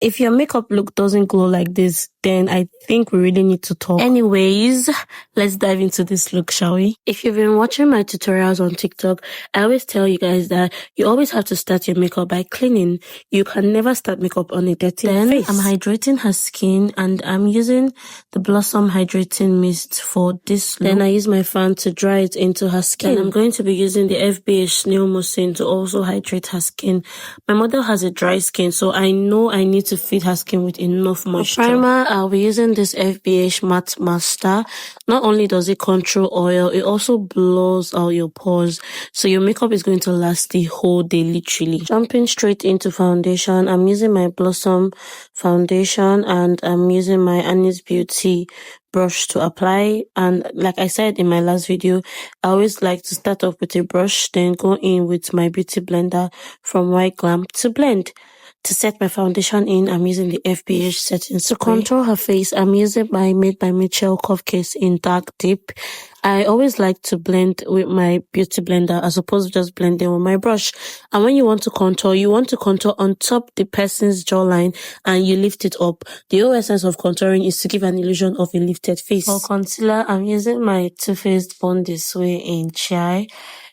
If your makeup look doesn't glow like this, then I think we really need to talk. Anyways, let's dive into this look, shall we? If you've been watching my tutorials on TikTok, I always tell you guys that you always have to start your makeup by cleaning. You can never start makeup on a dirty face. I'm hydrating her skin and I'm using the Blossom Hydrating Mist for this look. Then I use my fan to dry it into her skin. Then I'm going to be using the FBH Snail Mucin to also hydrate her skin. My mother has a dry skin, so I know I need to feed her skin with enough moisture. For primer, I'll be using this FBH Matte Master. Not only does it control oil, it also blows out your pores, so your makeup is going to last the whole day, literally. Jumping straight into foundation, I'm using my Blossom foundation and I'm using my Annie's Beauty brush to apply. And like I said in my last video, I always like to start off with a brush, then go in with my beauty blender from Glam to blend. To set my foundation in, I'm using the FBH setting spray. To contour her face, I'm using my Made by Mitchell Curve Case in Dark Deep. I always like to blend with my beauty blender as opposed to just blending with my brush. And when you want to contour on top the person's jawline and you lift it up. The whole essence of contouring is to give an illusion of a lifted face. For concealer, I'm using my Too Faced Born This Way in Chai.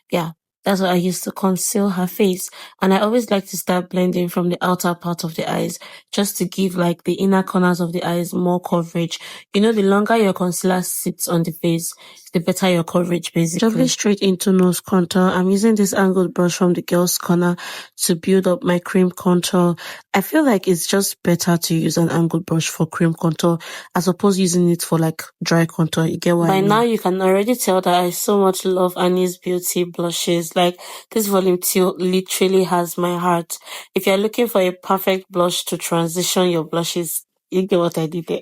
Yeah. That's what I use to conceal her face. And I always like to start blending from the outer part of the eyes, just to give like the inner corners of the eyes more coverage. You know, the longer your concealer sits on the face, the better your coverage, basically. Jumping straight into nose contour, I'm using this angled brush from the Girls Corner to build up my cream contour. I feel like it's just better to use an angled brush for cream contour as opposed to using it for like dry contour. You get what I mean? By now, you can already tell that I so much love Annie's Beauty blushes. Like, this volume 2 literally has my heart. If you're looking for a perfect blush to transition your blushes, you get what I did there.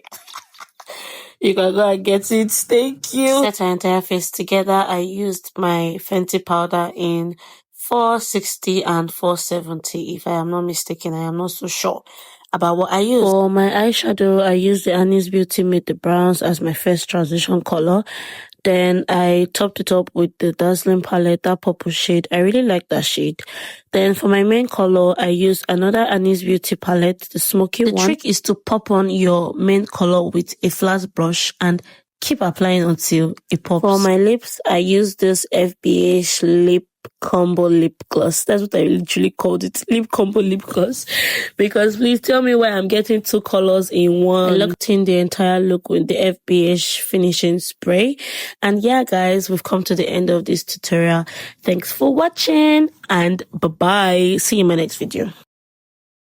You can go and get it. Thank you. To set her entire face together, I used my Fenty powder in 460 and 470. If I am not mistaken, I am not so sure about what I used. For my eyeshadow, I used the Annie's Beauty Meet the Browns as my first transition color. Then I topped it up with the Dazzling palette, that purple shade. I really like that shade. Then for my main color, I used another Annie's Beauty palette, the smoky one. The trick is to pop on your main color with a flat brush and keep applying until it pops. For my lips, I used this FBH Lip Combo Lip Gloss. That's what I literally called it, Lip Combo Lip Gloss. Because please tell me why I'm getting two colors in one. I locked in the entire look with the FBH finishing spray. And yeah, guys, we've come to the end of this tutorial. Thanks for watching and bye-bye. See you in my next video.